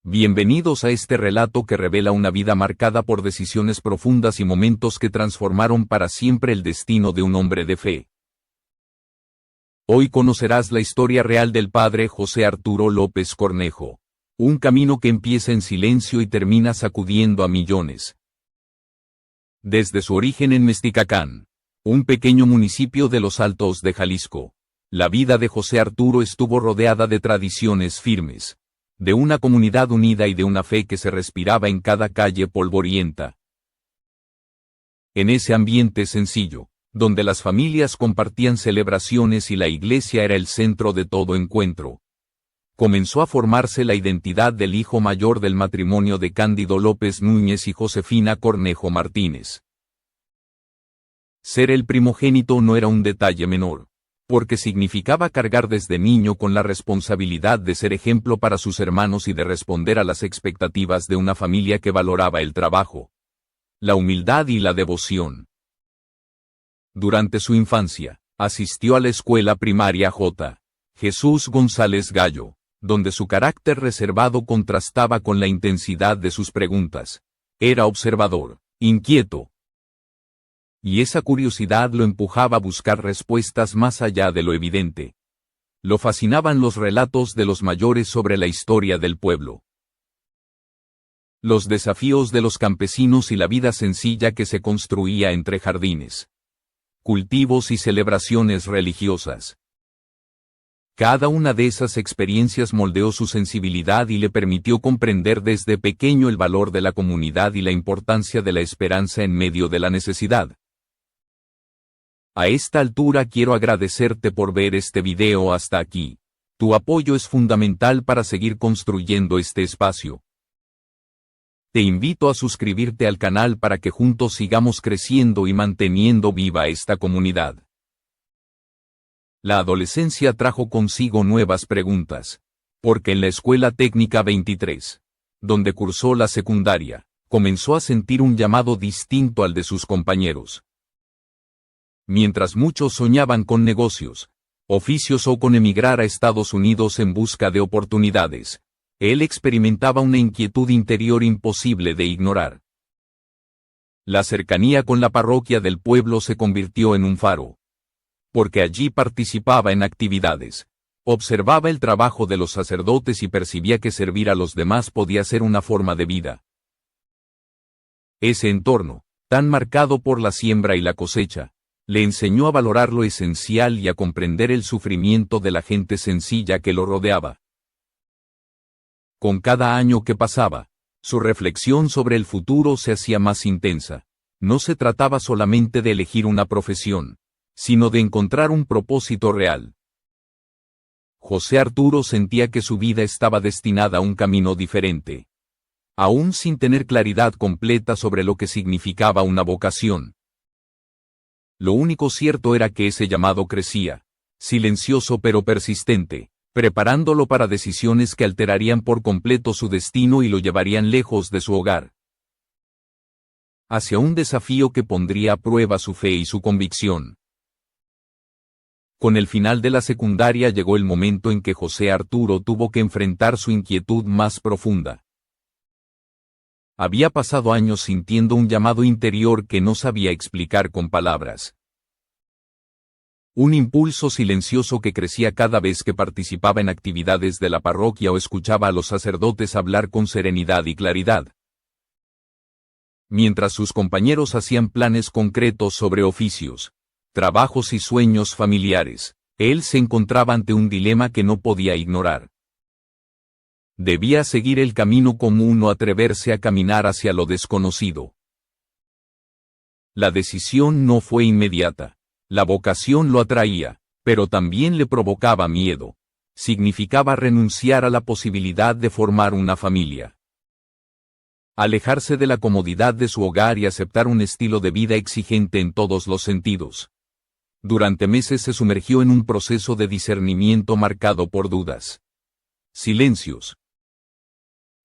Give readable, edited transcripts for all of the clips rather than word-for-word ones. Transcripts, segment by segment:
Bienvenidos a este relato que revela una vida marcada por decisiones profundas y momentos que transformaron para siempre el destino de un hombre de fe. Hoy conocerás la historia real del padre José Arturo López Cornejo. Un camino que empieza en silencio y termina sacudiendo a millones. Desde su origen en Mesticacán, un pequeño municipio de los Altos de Jalisco, la vida de José Arturo estuvo rodeada de tradiciones firmes, de una comunidad unida y de una fe que se respiraba en cada calle polvorienta. En ese ambiente sencillo, donde las familias compartían celebraciones y la iglesia era el centro de todo encuentro, comenzó a formarse la identidad del hijo mayor del matrimonio de Cándido López Núñez y Josefina Cornejo Martínez. Ser el primogénito no era un detalle menor, porque significaba cargar desde niño con la responsabilidad de ser ejemplo para sus hermanos y de responder a las expectativas de una familia que valoraba el trabajo, la humildad y la devoción. Durante su infancia, asistió a la escuela primaria J. Jesús González Gallo, donde su carácter reservado contrastaba con la intensidad de sus preguntas. Era observador, inquieto, y esa curiosidad lo empujaba a buscar respuestas más allá de lo evidente. Lo fascinaban los relatos de los mayores sobre la historia del pueblo, los desafíos de los campesinos y la vida sencilla que se construía entre jardines, cultivos y celebraciones religiosas. Cada una de esas experiencias moldeó su sensibilidad y le permitió comprender desde pequeño el valor de la comunidad y la importancia de la esperanza en medio de la necesidad. A esta altura quiero agradecerte por ver este video hasta aquí. Tu apoyo es fundamental para seguir construyendo este espacio. Te invito a suscribirte al canal para que juntos sigamos creciendo y manteniendo viva esta comunidad. La adolescencia trajo consigo nuevas preguntas, porque en la Escuela Técnica 23, donde cursó la secundaria, comenzó a sentir un llamado distinto al de sus compañeros. Mientras muchos soñaban con negocios, oficios o con emigrar a Estados Unidos en busca de oportunidades, él experimentaba una inquietud interior imposible de ignorar. La cercanía con la parroquia del pueblo se convirtió en un faro, porque allí participaba en actividades, observaba el trabajo de los sacerdotes y percibía que servir a los demás podía ser una forma de vida. Ese entorno, tan marcado por la siembra y la cosecha, le enseñó a valorar lo esencial y a comprender el sufrimiento de la gente sencilla que lo rodeaba. Con cada año que pasaba, su reflexión sobre el futuro se hacía más intensa. No se trataba solamente de elegir una profesión, sino de encontrar un propósito real. José Arturo sentía que su vida estaba destinada a un camino diferente. Aún sin tener claridad completa sobre lo que significaba una vocación. Lo único cierto era que ese llamado crecía, silencioso pero persistente, preparándolo para decisiones que alterarían por completo su destino y lo llevarían lejos de su hogar, hacia un desafío que pondría a prueba su fe y su convicción. Con el final de la secundaria llegó el momento en que José Arturo tuvo que enfrentar su inquietud más profunda. Había pasado años sintiendo un llamado interior que no sabía explicar con palabras. Un impulso silencioso que crecía cada vez que participaba en actividades de la parroquia o escuchaba a los sacerdotes hablar con serenidad y claridad. Mientras sus compañeros hacían planes concretos sobre oficios, trabajos y sueños familiares, él se encontraba ante un dilema que no podía ignorar. Debía seguir el camino común o atreverse a caminar hacia lo desconocido. La decisión no fue inmediata. La vocación lo atraía, pero también le provocaba miedo. Significaba renunciar a la posibilidad de formar una familia. Alejarse de la comodidad de su hogar y aceptar un estilo de vida exigente en todos los sentidos. Durante meses se sumergió en un proceso de discernimiento marcado por dudas, silencios,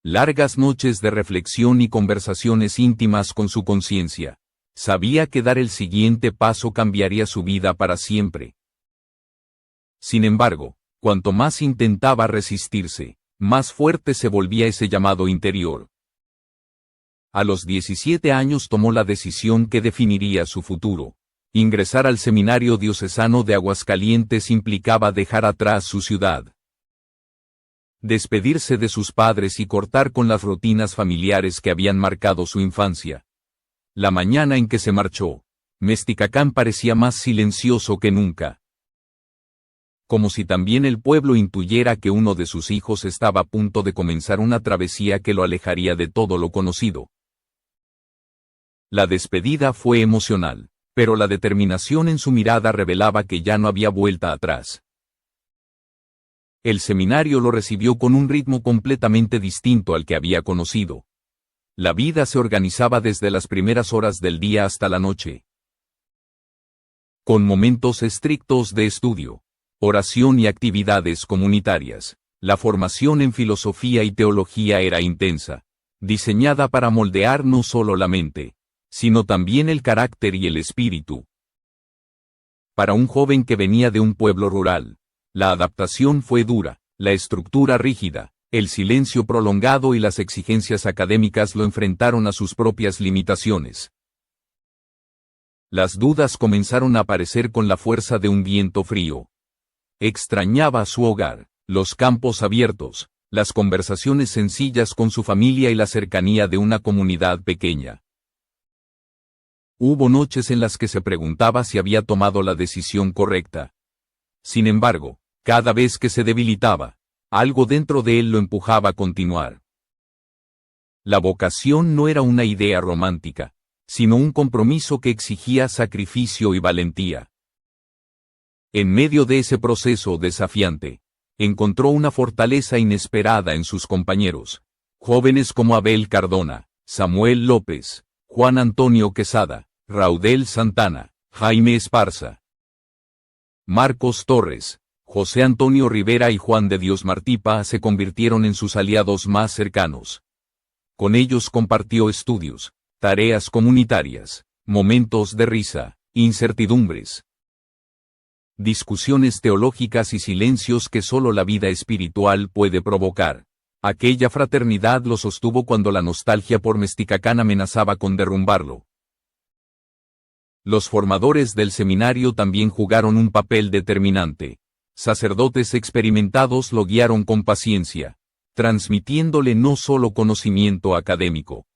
largas noches de reflexión y conversaciones íntimas con su conciencia. Sabía que dar el siguiente paso cambiaría su vida para siempre. Sin embargo, cuanto más intentaba resistirse, más fuerte se volvía ese llamado interior. A los 17 años tomó la decisión que definiría su futuro. Ingresar al Seminario Diocesano de Aguascalientes implicaba dejar atrás su ciudad, despedirse de sus padres y cortar con las rutinas familiares que habían marcado su infancia. La mañana en que se marchó, Mesticacán parecía más silencioso que nunca. Como si también el pueblo intuyera que uno de sus hijos estaba a punto de comenzar una travesía que lo alejaría de todo lo conocido. La despedida fue emocional, pero la determinación en su mirada revelaba que ya no había vuelta atrás. El seminario lo recibió con un ritmo completamente distinto al que había conocido. La vida se organizaba desde las primeras horas del día hasta la noche, con momentos estrictos de estudio, oración y actividades comunitarias. La formación en filosofía y teología era intensa, diseñada para moldear no solo la mente, sino también el carácter y el espíritu. Para un joven que venía de un pueblo rural, la adaptación fue dura, la estructura rígida, el silencio prolongado y las exigencias académicas lo enfrentaron a sus propias limitaciones. Las dudas comenzaron a aparecer con la fuerza de un viento frío. Extrañaba su hogar, los campos abiertos, las conversaciones sencillas con su familia y la cercanía de una comunidad pequeña. Hubo noches en las que se preguntaba si había tomado la decisión correcta. Sin embargo, cada vez que se debilitaba, algo dentro de él lo empujaba a continuar. La vocación no era una idea romántica, sino un compromiso que exigía sacrificio y valentía. En medio de ese proceso desafiante, encontró una fortaleza inesperada en sus compañeros, jóvenes como Abel Cardona, Samuel López, Juan Antonio Quesada, Raudel Santana, Jaime Esparza, Marcos Torres, José Antonio Rivera y Juan de Dios Martipa se convirtieron en sus aliados más cercanos. Con ellos compartió estudios, tareas comunitarias, momentos de risa, incertidumbres, discusiones teológicas y silencios que solo la vida espiritual puede provocar. Aquella fraternidad lo sostuvo cuando la nostalgia por Mesticacán amenazaba con derrumbarlo. Los formadores del seminario también jugaron un papel determinante. Sacerdotes experimentados lo guiaron con paciencia, transmitiéndole no solo conocimiento académico,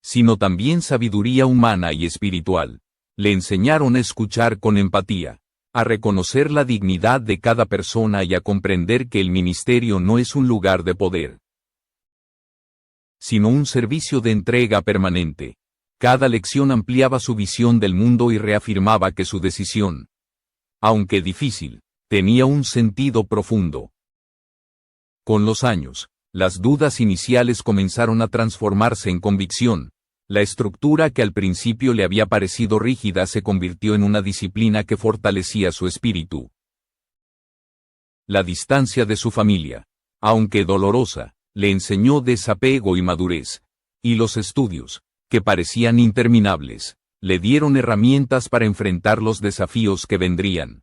sino también sabiduría humana y espiritual. Le enseñaron a escuchar con empatía, a reconocer la dignidad de cada persona y a comprender que el ministerio no es un lugar de poder, sino un servicio de entrega permanente. Cada lección ampliaba su visión del mundo y reafirmaba que su decisión, aunque difícil, tenía un sentido profundo. Con los años, las dudas iniciales comenzaron a transformarse en convicción. La estructura que al principio le había parecido rígida se convirtió en una disciplina que fortalecía su espíritu. La distancia de su familia, aunque dolorosa, le enseñó desapego y madurez, y los estudios, que parecían interminables, le dieron herramientas para enfrentar los desafíos que vendrían.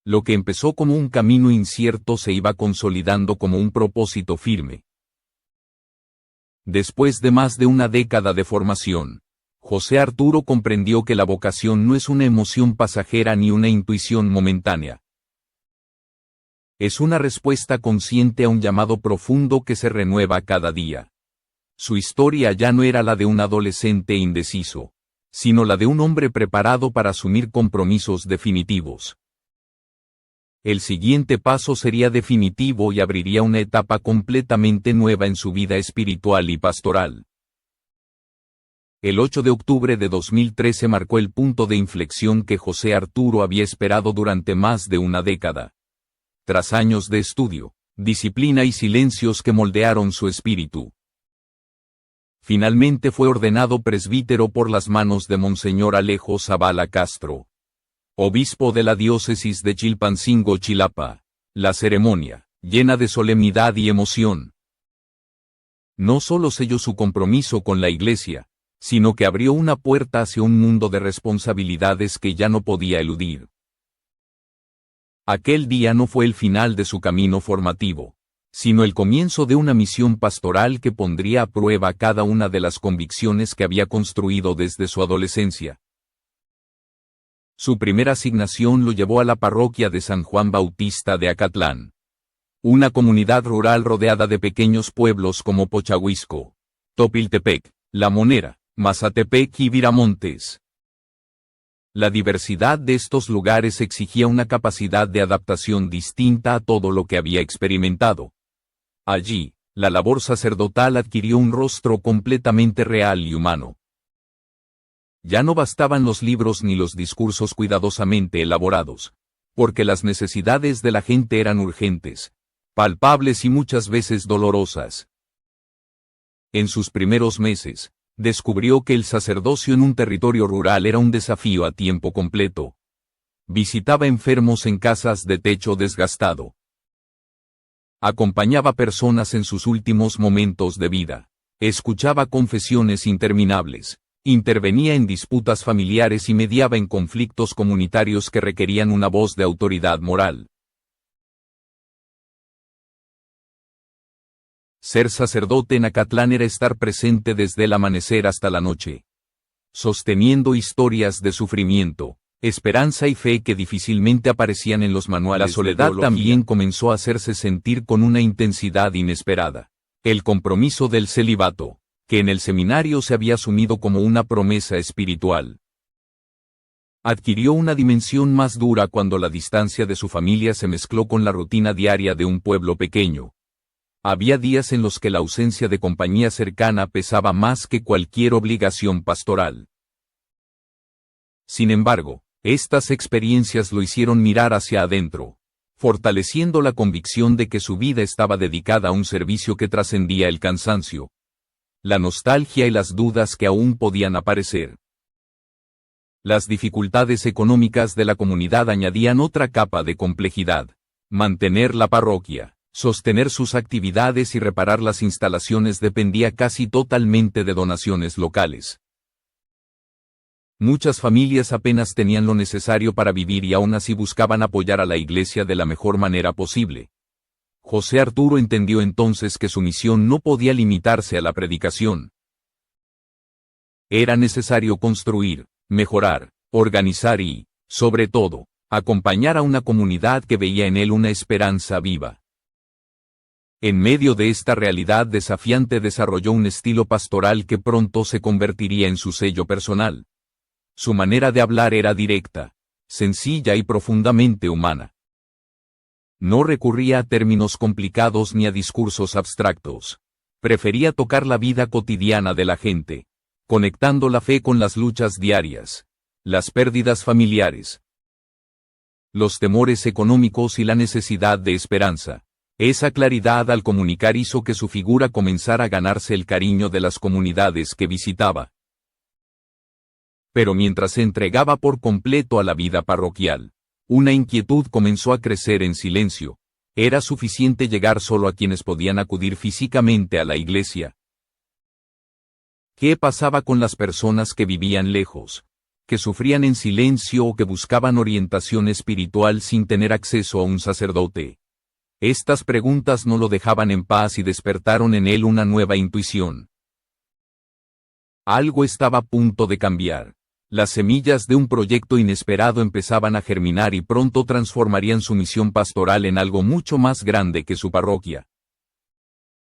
Lo que empezó como un camino incierto se iba consolidando como un propósito firme. Después de más de una década de formación, José Arturo comprendió que la vocación no es una emoción pasajera ni una intuición momentánea. Es una respuesta consciente a un llamado profundo que se renueva cada día. Su historia ya no era la de un adolescente indeciso, sino la de un hombre preparado para asumir compromisos definitivos. El siguiente paso sería definitivo y abriría una etapa completamente nueva en su vida espiritual y pastoral. El 8 de octubre de 2013 marcó el punto de inflexión que José Arturo había esperado durante más de una década. Tras años de estudio, disciplina y silencios que moldearon su espíritu, finalmente fue ordenado presbítero por las manos de Monseñor Alejo Zavala Castro, obispo de la diócesis de Chilpancingo, Chilapa. La ceremonia, llena de solemnidad y emoción, no solo selló su compromiso con la Iglesia, sino que abrió una puerta hacia un mundo de responsabilidades que ya no podía eludir. Aquel día no fue el final de su camino formativo, sino el comienzo de una misión pastoral que pondría a prueba cada una de las convicciones que había construido desde su adolescencia. Su primera asignación lo llevó a la parroquia de San Juan Bautista de Acatlán, una comunidad rural rodeada de pequeños pueblos como Pochahuisco, Topiltepec, La Monera, Mazatepec y Viramontes. La diversidad de estos lugares exigía una capacidad de adaptación distinta a todo lo que había experimentado. Allí, la labor sacerdotal adquirió un rostro completamente real y humano. Ya no bastaban los libros ni los discursos cuidadosamente elaborados, porque las necesidades de la gente eran urgentes, palpables y muchas veces dolorosas. En sus primeros meses, descubrió que el sacerdocio en un territorio rural era un desafío a tiempo completo. Visitaba enfermos en casas de techo desgastado. Acompañaba personas en sus últimos momentos de vida. Escuchaba confesiones interminables. Intervenía en disputas familiares y mediaba en conflictos comunitarios que requerían una voz de autoridad moral. Ser sacerdote en Acatlán era estar presente desde el amanecer hasta la noche, sosteniendo historias de sufrimiento, esperanza y fe que difícilmente aparecían en los manuales. La soledad también comenzó a hacerse sentir con una intensidad inesperada. El compromiso del celibato, que en el seminario se había asumido como una promesa espiritual, adquirió una dimensión más dura cuando la distancia de su familia se mezcló con la rutina diaria de un pueblo pequeño. Había días en los que la ausencia de compañía cercana pesaba más que cualquier obligación pastoral. Sin embargo, estas experiencias lo hicieron mirar hacia adentro, fortaleciendo la convicción de que su vida estaba dedicada a un servicio que trascendía el cansancio, la nostalgia y las dudas que aún podían aparecer. Las dificultades económicas de la comunidad añadían otra capa de complejidad. Mantener la parroquia, sostener sus actividades y reparar las instalaciones dependía casi totalmente de donaciones locales. Muchas familias apenas tenían lo necesario para vivir y aún así buscaban apoyar a la iglesia de la mejor manera posible. José Arturo entendió entonces que su misión no podía limitarse a la predicación. Era necesario construir, mejorar, organizar y, sobre todo, acompañar a una comunidad que veía en él una esperanza viva. En medio de esta realidad desafiante desarrolló un estilo pastoral que pronto se convertiría en su sello personal. Su manera de hablar era directa, sencilla y profundamente humana. No recurría a términos complicados ni a discursos abstractos. Prefería tocar la vida cotidiana de la gente, conectando la fe con las luchas diarias, las pérdidas familiares, los temores económicos y la necesidad de esperanza. Esa claridad al comunicar hizo que su figura comenzara a ganarse el cariño de las comunidades que visitaba. Pero mientras se entregaba por completo a la vida parroquial, una inquietud comenzó a crecer en silencio. Era suficiente llegar solo a quienes podían acudir físicamente a la iglesia. ¿Qué pasaba con las personas que vivían lejos, que sufrían en silencio o que buscaban orientación espiritual sin tener acceso a un sacerdote? Estas preguntas no lo dejaban en paz y despertaron en él una nueva intuición. Algo estaba a punto de cambiar. Las semillas de un proyecto inesperado empezaban a germinar y pronto transformarían su misión pastoral en algo mucho más grande que su parroquia.